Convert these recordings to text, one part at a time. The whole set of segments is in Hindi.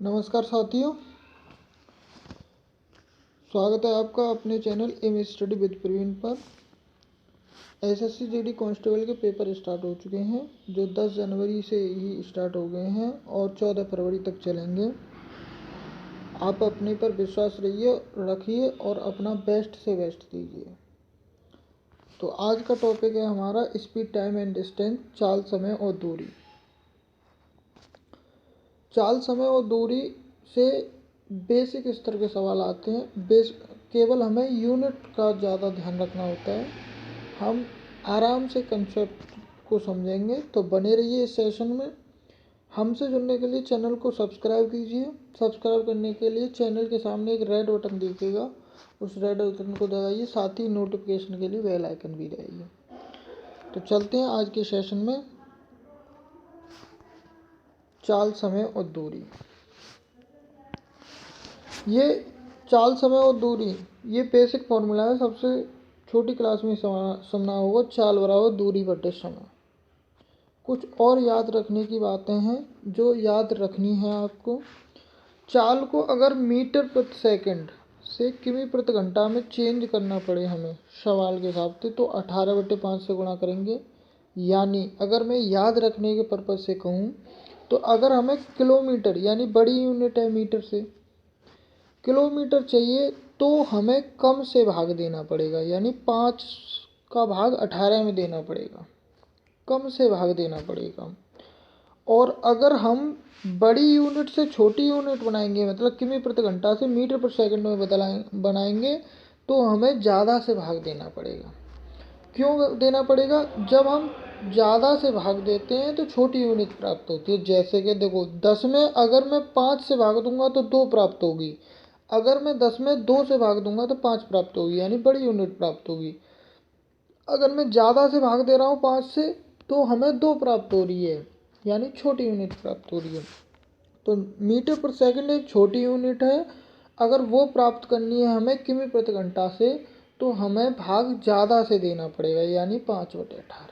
नमस्कार साथियों, स्वागत है आपका अपने channel M study with Praveen पर। एसएससी जीडी कांस्टेबल के पेपर स्टार्ट हो चुके हैं जो 10 जनवरी से ही स्टार्ट हो गए हैं और 14 फरवरी तक चलेंगे। आप अपने पर विश्वास रखिए और अपना बेस्ट से बेस्ट दीजिए। तो आज का टॉपिक है हमारा स्पीड, टाइम एंड डिस्टेंस, चाल, समय और दूरी। चाल, समय और दूरी से बेसिक स्तर के सवाल आते हैं। केवल हमें यूनिट का ज़्यादा ध्यान रखना होता है। हम आराम से कंसेप्ट को समझेंगे, तो बने रहिए इस सेशन में। हमसे जुड़ने के लिए चैनल को सब्सक्राइब कीजिए। सब्सक्राइब करने के लिए चैनल के सामने एक रेड बटन दिखेगा, उस रेड बटन को दबाइए। साथ ही नोटिफिकेशन के लिए बेल आइकन भी दबाइए। तो चलते हैं आज के सेशन में। चाल, समय और दूरी। ये चाल, समय और दूरी ये बेसिक फॉर्मूला है। सबसे छोटी क्लास में समझना होगा। चाल बराबर दूरी बटे समय। कुछ और याद रखने की बातें हैं जो याद रखनी है आपको। चाल को अगर मीटर प्रति सेकंड से किमी प्रति घंटा में चेंज करना पड़े हमें सवाल के हिसाब से, तो 18/5 से गुणा करेंगे। यानी अगर मैं याद रखने के पर्पज से कहूँ तो अगर हमें किलोमीटर, यानी बड़ी यूनिट है मीटर से, किलोमीटर चाहिए तो हमें कम से भाग देना पड़ेगा। यानी 5 का भाग 18 में देना पड़ेगा, कम से भाग देना पड़ेगा। और अगर हम बड़ी यूनिट से छोटी यूनिट बनाएंगे, मतलब किमी प्रति घंटा से मीटर पर सेकंड में बनाएंगे, तो हमें ज़्यादा से भाग देना पड़ेगा। क्यों देना पड़ेगा? जब हम ज़्यादा से भाग देते हैं तो छोटी यूनिट प्राप्त होती है। जैसे कि देखो, 10 में अगर मैं 5 से भाग दूंगा तो 2 प्राप्त होगी। अगर मैं 10 में 2 से भाग दूंगा तो 5 प्राप्त होगी, यानी बड़ी यूनिट प्राप्त होगी। अगर मैं ज़्यादा से भाग दे रहा हूँ 5 से, तो हमें 2 प्राप्त हो रही है, यानी छोटी यूनिट प्राप्त हो रही है। तो मीटर पर सेकंड एक छोटी यूनिट है। अगर वो प्राप्त करनी है हमें किमी प्रति घंटा से, तो हमें भाग ज़्यादा से देना पड़ेगा, यानी 5/18।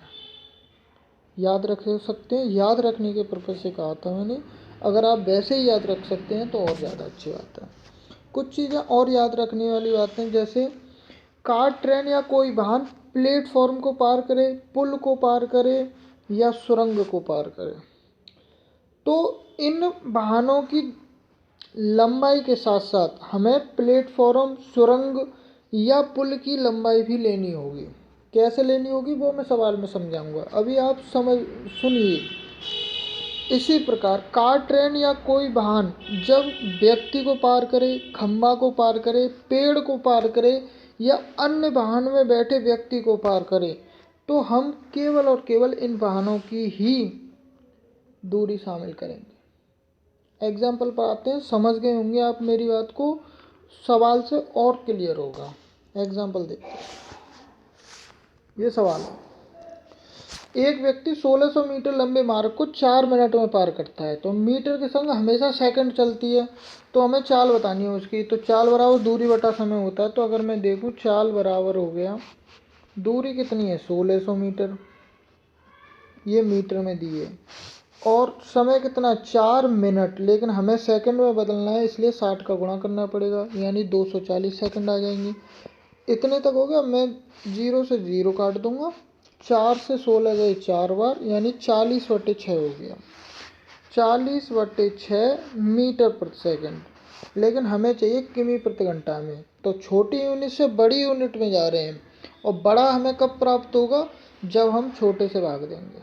याद रख सकते हैं, याद रखने के पर्पज से कहा था मैंने। अगर आप वैसे ही याद रख सकते हैं तो और ज़्यादा अच्छी बात है। कुछ चीज़ें और याद रखने वाली बातें, जैसे कार, ट्रेन या कोई वाहन प्लेटफॉर्म को पार करे, पुल को पार करे या सुरंग को पार करे, तो इन वाहनों की लंबाई के साथ साथ हमें प्लेटफॉर्म, सुरंग या पुल की लंबाई भी लेनी होगी। कैसे लेनी होगी वो मैं सवाल में समझाऊंगा, अभी आप सुनिए। इसी प्रकार कार, ट्रेन या कोई वाहन जब व्यक्ति को पार करे, खंभा को पार करे, पेड़ को पार करे या अन्य वाहन में बैठे व्यक्ति को पार करे, तो हम केवल और केवल इन वाहनों की ही दूरी शामिल करेंगे। एग्जाम्पल पर आते हैं। समझ गए होंगे आप मेरी बात को, सवाल से और क्लियर होगा। एग्जाम्पल देखते हैं। ये सवाल है, एक व्यक्ति 1600 मीटर लंबे मार्ग को 4 मिनट में पार करता है। तो मीटर के संग हमेशा सेकंड चलती है, तो हमें चाल बतानी है उसकी। तो चाल बराबर दूरी बटा समय होता है। तो अगर मैं देखूं, चाल बराबर हो गया, दूरी कितनी है 1600 मीटर, ये मीटर में दी है, और समय कितना 4 मिनट, लेकिन हमें सेकंड में बदलना है, इसलिए 60 का गुणा करना पड़ेगा, यानी 240 सेकंड आ जाएंगी। इतने तक हो गया। मैं 0 से 0 काट दूंगा, 4 से 16 गए 4 बार, यानी 40/6 हो गया। 40/6 मीटर प्रति सेकंड, लेकिन हमें चाहिए किमी प्रति घंटा में। तो छोटी यूनिट से बड़ी यूनिट में जा रहे हैं, और बड़ा हमें कब प्राप्त होगा? जब हम छोटे से भाग देंगे।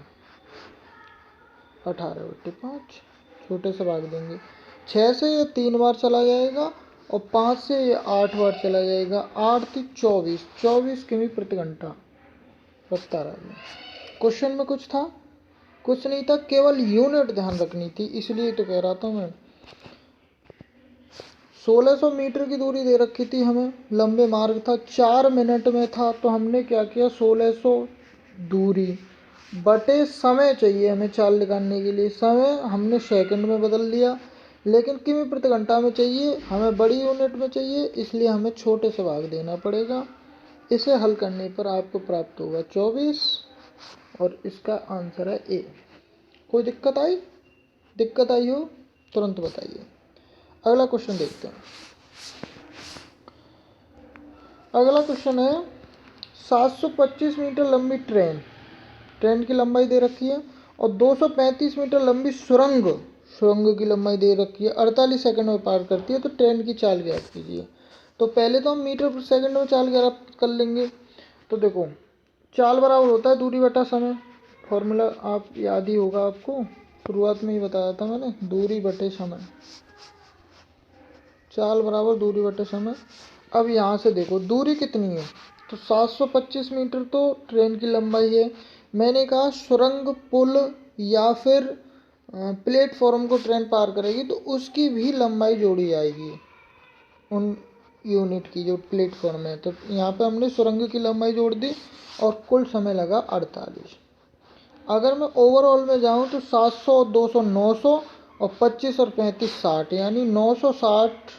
18/5 छोटे से भाग देंगे। 6 से ये 3 बार चला जाएगा और 5 से ये 8 बार चला जाएगा। 8 3 24 किमी प्रति घंटा रफ्तार आ गया। क्वेश्चन में कुछ था? कुछ नहीं था, केवल यूनिट ध्यान रखनी थी, इसलिए तो कह रहा था मैं। 1600 मीटर की दूरी दे रखी थी हमें, लंबे मार्ग था, 4 मिनट में था, तो हमने क्या किया, 1600 दूरी बटे समय चाहिए हमें चाल निकालने के लिए। समय हमने सेकंड में बदल दिया, लेकिन किमी प्रति घंटा में चाहिए, हमें बड़ी यूनिट में चाहिए, इसलिए हमें छोटे से भाग देना पड़ेगा। इसे हल करने पर आपको प्राप्त होगा 24, और इसका आंसर है ए। कोई दिक्कत आई हो तुरंत बताइए। अगला क्वेश्चन देखते हैं। अगला क्वेश्चन है 725 मीटर लंबी ट्रेन की लंबाई दे रखी है और 235 मीटर लंबी सुरंग की लंबाई दे रखी है, 48 सेकंड में पार करती है, तो ट्रेन की चाल ज्ञात कीजिए। तो पहले तो हम मीटर पर सेकंड में चाल ज्ञात कर लेंगे। तो देखो, चाल बराबर होता है दूरी बटा समय। फॉर्मूला आप याद ही होगा, आपको शुरुआत में ही बताया था मैंने, दूरी बटे समय, चाल बराबर दूरी बटे समय। अब यहाँ से देखो दूरी कितनी है, तो 725 मीटर तो ट्रेन की लंबाई है। मैंने कहा सुरंग, पुल या फिर प्लेटफॉर्म को ट्रेन पार करेगी तो उसकी भी लंबाई जोड़ी जाएगी उन यूनिट की जो प्लेटफॉर्म है। तो यहाँ पे हमने सुरंग की लंबाई जोड़ दी और कुल समय लगा 48। अगर मैं ओवरऑल में जाऊँ तो 700 और 200 900 और 25 और 35 60, यानी 960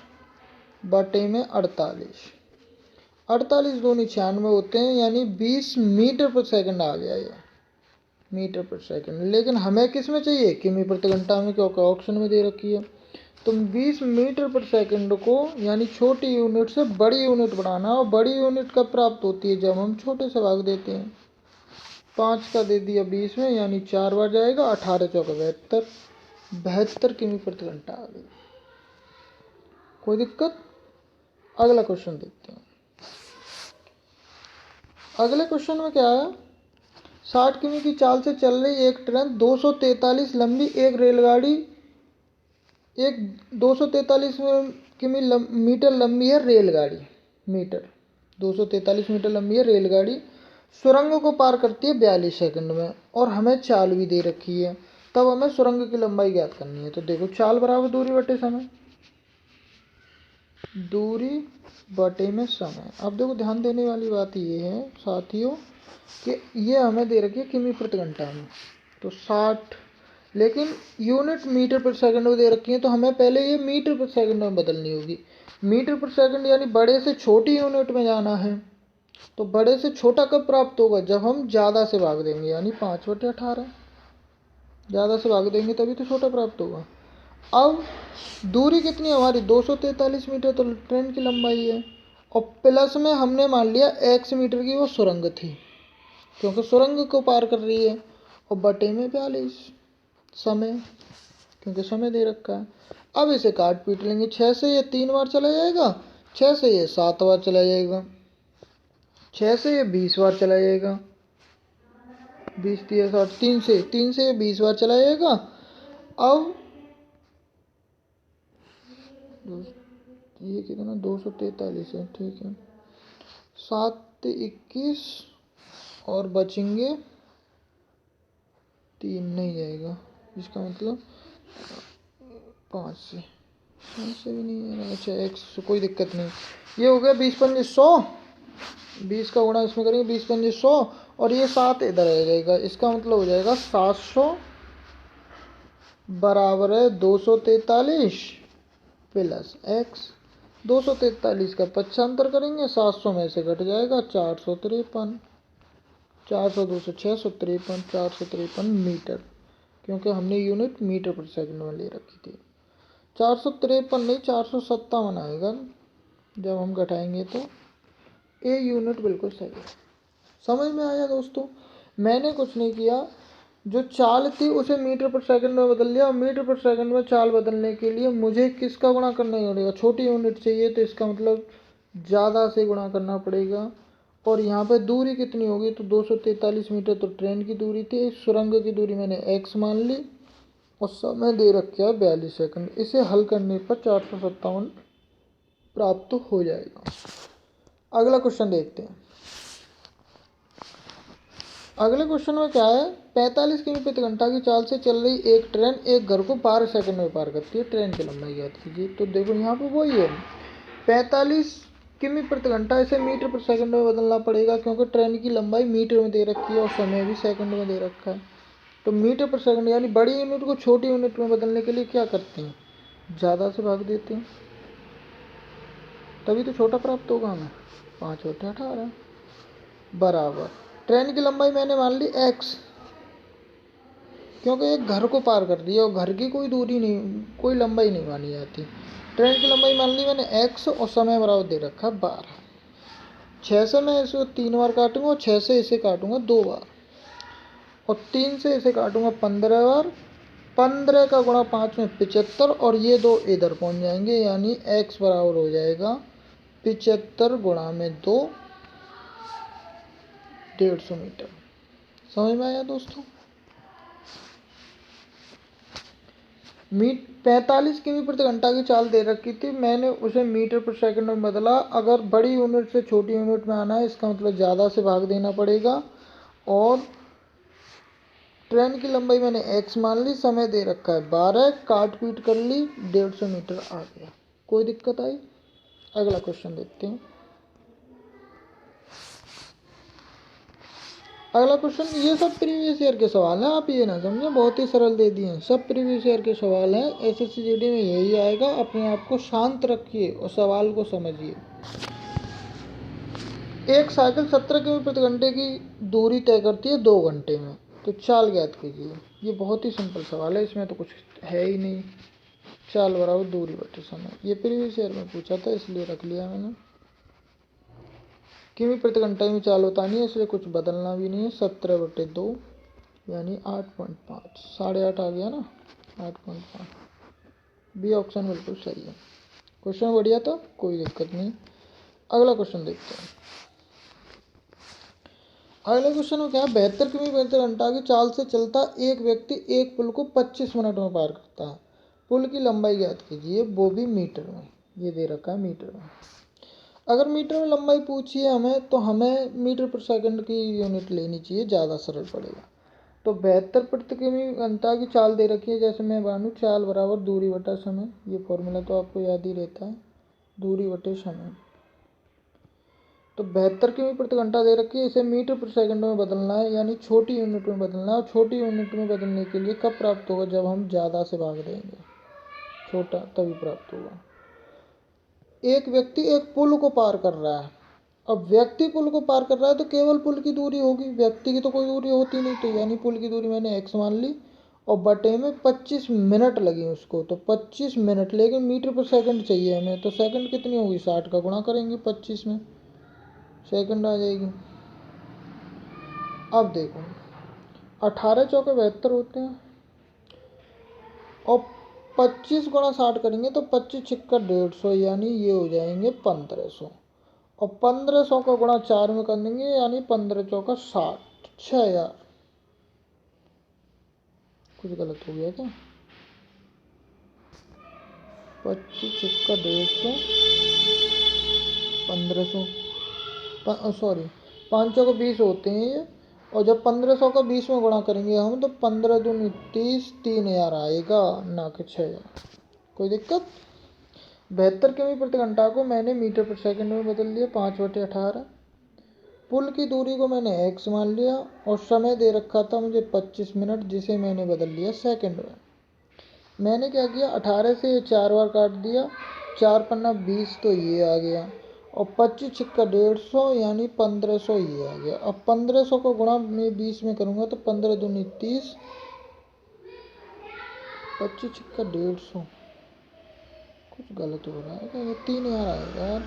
बटे में 48। 48 दूनी 96 होते हैं, यानी 20 मीटर पर सेकंड आ गया ये, मीटर पर सेकंड। लेकिन हमें किस में चाहिए, किमी प्रति घंटा में, क्योंकि ऑप्शन में दे रखी है। तो 20 मीटर पर सेकंड को यानी छोटी यूनिट से बड़ी यूनिट बढ़ाना, और बड़ी यूनिट कब प्राप्त होती है, जब हम छोटे से भाग देते हैं। 5 का दे दिया 20 में, यानी 4 बार जाएगा, 18 चौका 72, 72 किमी प्रति घंटा आ गई। कोई दिक्कत? अगला क्वेश्चन देखते हैं। अगले क्वेश्चन में क्या है, 60 किमी की चाल से चल रही एक ट्रेन 243 लंबी एक रेलगाड़ी, एक 243 मीटर लंबी है रेलगाड़ी, मीटर 243 मीटर लंबी है रेलगाड़ी, सुरंग को पार करती है 42 सेकंड में, और हमें चाल भी दे रखी है। तब हमें सुरंग की लंबाई ज्ञात करनी है। तो देखो, चाल बराबर दूरी बटे समय, दूरी बटे में समय। अब देखो, ध्यान देने वाली बात ये है साथियों कि ये हमें दे रखी है किमी प्रति घंटा में, तो 60, लेकिन यूनिट मीटर पर सेकंड में दे रखी है, तो हमें पहले ये मीटर पर सेकंड में बदलनी होगी। मीटर पर सेकंड यानी बड़े से छोटी यूनिट में जाना है। तो बड़े से छोटा कब प्राप्त होगा, जब हम ज़्यादा से भाग देंगे, यानी 5/18, ज़्यादा से भाग देंगे तभी तो छोटा प्राप्त होगा। अब दूरी कितनी है हमारी, 243 मीटर तो ट्रेन की लंबाई है, और प्लस में हमने मान लिया x मीटर की वो सुरंग थी, क्योंकि सुरंग को पार कर रही है, और बटे में 42 समय, क्योंकि समय दे रखा है। अब इसे काट पीट लेंगे, 6 से ये 3 बार चला जाएगा, 6 से ये 7 बार चला जाएगा, 6 से ये 20 बार चला जाएगा, 20 3 60, 3 से ये 20 बार चला जाएगा। अब ये कितना, 243 है, ठीक है, 7 21 और बचेंगे 3 नहीं जाएगा, इसका मतलब 5 से भी नहीं है। अच्छा, x कोई दिक्कत नहीं, ये हो गया 20 पंजे 100, 20 का गुणा इसमें करेंगे, 20 पंजे 100, और ये 7 इधर आ जाएगा। इसका मतलब हो जाएगा 700 बराबर है 243 प्लस x। 243 का पक्षांतर करेंगे, 700 में से घट जाएगा 453, 400 200 653, 453 मीटर, क्योंकि हमने यूनिट मीटर पर सेकंड में ले रखी थी। 453 नहीं, 457 आएगा जब हम घटाएंगे, तो ए यूनिट बिल्कुल सही है। समझ में आया दोस्तों? मैंने कुछ नहीं किया, जो चाल थी उसे मीटर पर सेकंड में बदल लिया, और मीटर पर सेकंड में चाल बदलने के लिए मुझे किसका गुणा करना पड़ेगा, छोटी यूनिट चाहिए, तो इसका मतलब ज़्यादा से गुणा करना पड़ेगा। और यहाँ पे दूरी कितनी होगी, तो 243 मीटर तो ट्रेन की दूरी थी, सुरंग की दूरी मैंने x मान ली, और समय दे रखा है 42 सेकंड। इसे हल करने पर 457 प्राप्त हो जाएगा। अगला क्वेश्चन देखते हैं। अगले क्वेश्चन में क्या है, 45 किमी प्रति घंटा की चाल से चल रही एक ट्रेन एक घर को 12 सेकंड में पार करती है, ट्रेन की लंबाई ज्ञात कीजिए। तो देखो, यहाँ पर वही है, 45 किमी प्रति घंटा, इसे मीटर पर सेकंड में बदलना पड़ेगा, क्योंकि ट्रेन की लंबाई मीटर में दे रखी है और समय भी सेकंड में दे रखा है। तो मीटर पर सेकंड यानी बड़ी यूनिट को छोटी यूनिट में बदलने के लिए क्या करते हैं, ज़्यादा से भाग देते हैं, तभी तो छोटा प्राप्त होगा हमें। 5/18 बराबर ट्रेन की लंबाई मैंने मान ली x, क्योंकि एक घर को पार कर दिया और घर की कोई दूरी नहीं, कोई लंबाई नहीं मानी जाती। ट्रेन की लंबाई मान ली मैंने x और समय बराबर दे रखा 12। 6 से मैं इसे 3 बार काटूंगा और 6 से इसे काटूंगा 2 बार और 3 से इसे काटूंगा 15 बार। 15 का गुणा 5 में 75 और ये 2 इधर पहुंच जाएंगे, यानी x बराबर हो जाएगा 75 गुणा में 2, 150 मीटर। समझ में आया दोस्तों? 45 किमी प्रति घंटा की चाल दे रखी थी, मैंने उसे मीटर पर सेकंड में बदला। अगर बड़ी यूनिट से छोटी यूनिट में आना है, इसका मतलब ज़्यादा से भाग देना पड़ेगा। और ट्रेन की लंबाई मैंने x मान ली, समय दे रखा है 12, काट पीट कर ली, 150 मीटर आ गया। कोई दिक्कत आई? अगला क्वेश्चन देखते हैं। अगला क्वेश्चन, ये सब प्रीवियस ईयर के सवाल हैं, आप ये ना समझें बहुत ही सरल दे दिए हैं, सब प्रीवियस ईयर के सवाल हैं। एसएससी जीडी में यही आएगा। अपने आप को शांत रखिए और सवाल को समझिए। एक साइकिल 17 किमी प्रति घंटे की दूरी तय करती है 2 घंटे में, तो चाल ज्ञात कीजिए। ये बहुत ही सिंपल सवाल है, इसमें तो कुछ है ही नहीं। चाल बराबर दूरी बटे समय, ये प्रीवियस ईयर में पूछा था इसलिए रख लिया मैंने। किमी प्रति घंटे में चाल होता नहीं है, इसलिए कुछ बदलना भी नहीं है। 17/2 यानी 8.5, 8.5 आ गया ना, 8.5। बी ऑप्शन बिल्कुल सही है। क्वेश्चन बढ़िया था, कोई दिक्कत नहीं। अगला क्वेश्चन देखते हैं। अगले क्वेश्चन में क्या है, 72 किमी प्रति घंटा की चाल से चलता एक व्यक्ति एक पुल को 25 मिनट में पार करता है। पुल की लंबाई ज्ञात कीजिए, वो भी मीटर में। ये दे रखा है मीटर में। अगर मीटर में लंबाई पूछी है हमें, तो हमें मीटर पर सेकंड की यूनिट लेनी चाहिए, ज़्यादा सरल पड़ेगा। तो 72 प्रति किमी घंटा की चाल दे रखी है, जैसे मैं मानूँ चाल बराबर दूरी बटा समय। ये फॉर्मूला तो आपको याद ही रहता है, दूरी बटे समय। तो 72 किमी प्रति घंटा दे रखी है, इसे मीटर पर सेकंड में बदलना है, यानी छोटी यूनिट में बदलना है। और छोटी यूनिट में बदलने के लिए कब प्राप्त होगा, जब हम ज़्यादा से भाग देंगे, छोटा तभी प्राप्त होगा। एक व्यक्ति एक पुल को पार कर रहा है। अब व्यक्ति पुल को पार कर रहा है तो केवल पुल की दूरी होगी, व्यक्ति की तो कोई दूरी होती नहीं। तो यानी पुल की दूरी मैंने x मान ली और बटे में 25 मिनट लगी उसको, तो 25 मिनट। लेकिन मीटर पर सेकंड चाहिए हमें, तो सेकंड कितनी होगी, 60 का गुणा करेंगे 25 में, सेकंड आ जाएगी। अब देखो 18 चौके 72 होते हैं और 25 गुणा 60 करेंगे तो 25 छिक्का 150, यानी ये हो जाएंगे 1500। और 1500 का गुणा 4 में कर देंगे, यानी 15 चौका 60, 6000। कुछ गलत हो गया क्या? 25 छिक्का 150, 1500, सॉरी 500 को 20 होते हैं ये। और जब 1500 का 20 में गुणा करेंगे हम, तो 15 दूनी 30, 3000 आएगा, ना कि 6000। कोई दिक्कत? 72 किमी प्रति घंटा को मैंने मीटर पर सेकंड में बदल लिया, 5/18। पुल की दूरी को मैंने x मान लिया और समय दे रखा था मुझे 25 मिनट, जिसे मैंने बदल लिया सेकंड में। मैंने क्या किया, 18 से ये 4 बार काट दिया, 4 पन्ना 20, तो ये आ गया। और 25 छिक्का 150, यानी 1500 ये आ गया। अब 1500 को गुणा में 20 में करूँगा तो 15 दूनी 30, 25 छिक्का 150, कुछ गलत हो रहा है क्या? ये 3000 आएगा यार,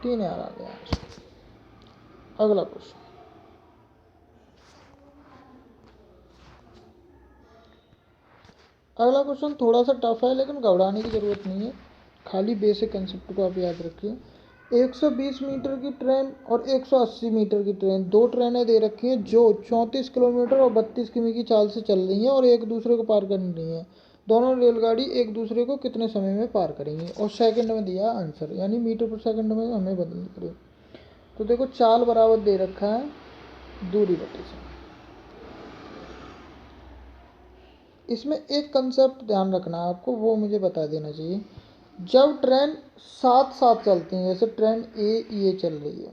3000 आ गया। अगला क्वेश्चन, अगला क्वेश्चन थोड़ा सा टफ है, लेकिन घबराने की ज़रूरत नहीं है, खाली बेसिक कंसेप्ट को आप याद रखिए। 120 मीटर की ट्रेन और 180 मीटर की ट्रेन, दो ट्रेनें दे रखी हैं जो 34 किलोमीटर और 32 किमी की चाल से चल रही हैं और एक दूसरे को पार कर रही हैं। दोनों रेलगाड़ी एक दूसरे को कितने समय में पार करेंगी, और सेकंड में दिया आंसर, यानी मीटर पर सेकंड में हमें बदलनी पड़ेगी। तो देखो चाल बराबर दे रखा है दूरी बटे समय। इसमें एक कंसेप्ट ध्यान रखना है आपको, वो मुझे बता देना चाहिए। जब ट्रेन साथ साथ चलती हैं, जैसे ट्रेन ए ये चल रही है,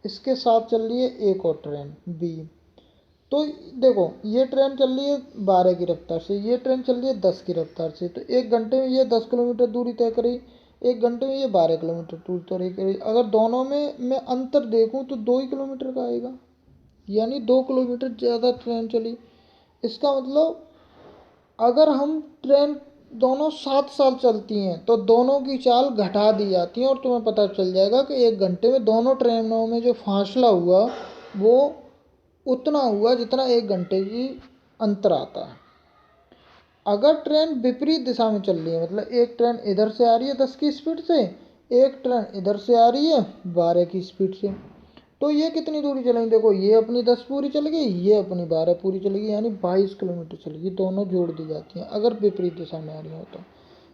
इसके साथ चल रही है एक और ट्रेन बी, तो देखो ये ट्रेन चल रही है 12 की रफ्तार से, ये ट्रेन चल रही है 10 की रफ्तार से, तो एक घंटे में ये 10 किलोमीटर दूरी तय करी, एक घंटे में ये 12 किलोमीटर दूरी तय करी। अगर दोनों में मैं अंतर देखूं तो 2 ही किलोमीटर का आएगा, यानी 2 किलोमीटर ज़्यादा ट्रेन चली। इसका मतलब अगर हम ट्रेन दोनों 7 साल चलती हैं तो दोनों की चाल घटा दी जाती है और तुम्हें पता चल जाएगा कि 1 घंटे में दोनों ट्रेनों में जो फासला हुआ वो उतना हुआ जितना 1 घंटे की अंतर आता है। अगर ट्रेन विपरीत दिशा में चल रही है, मतलब एक ट्रेन इधर से आ रही है 10 की स्पीड से, एक ट्रेन इधर से आ रही है 12 की स्पीड से, तो ये कितनी दूरी चलेंगी? देखो, ये अपनी 10 पूरी चल गई, ये अपनी 12 पूरी चल गई, यानी 22 किलोमीटर चलेगी। दोनों जोड़ दी जाती हैं अगर विपरीत दिशा में आ रही हो तो।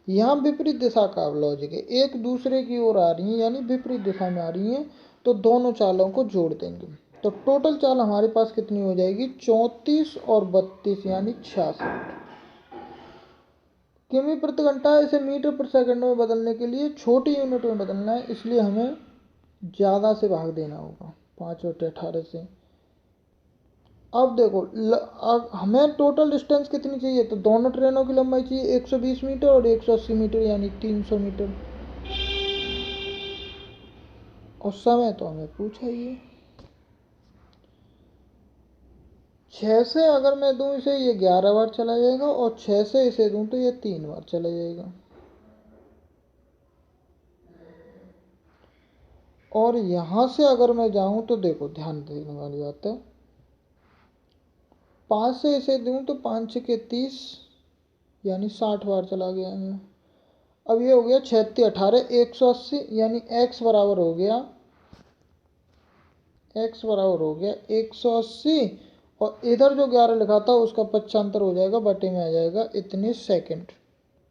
यहाँ विपरीत दिशा का लॉजिक है, एक दूसरे की ओर आ रही हैं यानी विपरीत दिशा में आ रही हैं, तो दोनों चालों को जोड़ देंगे। तो टोटल चाल हमारे पास कितनी हो जाएगी? 34 और 32 यानी 66 किमी प्रति घंटा। इसे मीटर पर सेकंड में बदलने के लिए छोटी यूनिट में बदलना है, इसलिए हमें ज़्यादा से भाग देना होगा 5 और 18 से। अब देखो, अब हमें टोटल डिस्टेंस कितनी चाहिए? तो दोनों ट्रेनों की लंबाई चाहिए 120 मीटर और 180 मीटर यानी 300 मीटर। और समय तो हमें पूछा ही है। 6 से अगर मैं दूं इसे, ये 11 बार चला जाएगा, और 6 से इसे दूं तो ये 3 बार चला जाएगा। और यहाँ से अगर मैं जाऊँ तो देखो, ध्यान देने वाली बात है, 5 से इसे दूँ तो 5 6 30 यानी 60 बार चला गया है। अब ये हो गया 36 18 180 यानी x बराबर हो गया 180, और इधर जो 11 लिखा था उसका पक्षांतर हो जाएगा, बटे में आ जाएगा इतने सेकंड,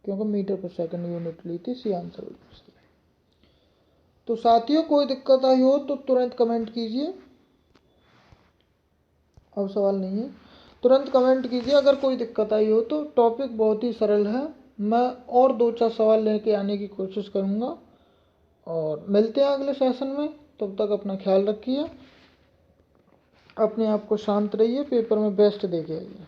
क्योंकि मीटर पर सेकंड यूनिट ली थी, सी आंसर हो जाएगा। तो साथियों, कोई दिक्कत आई हो तो तुरंत कमेंट कीजिए। अब सवाल नहीं है, तुरंत कमेंट कीजिए अगर कोई दिक्कत आई हो तो। टॉपिक बहुत ही सरल है, मैं और 2 4 सवाल लेके आने की कोशिश करूँगा, और मिलते हैं अगले सेशन में। तब तक अपना ख्याल रखिए, अपने आप को शांत रहिए, पेपर में बेस्ट देके आइए।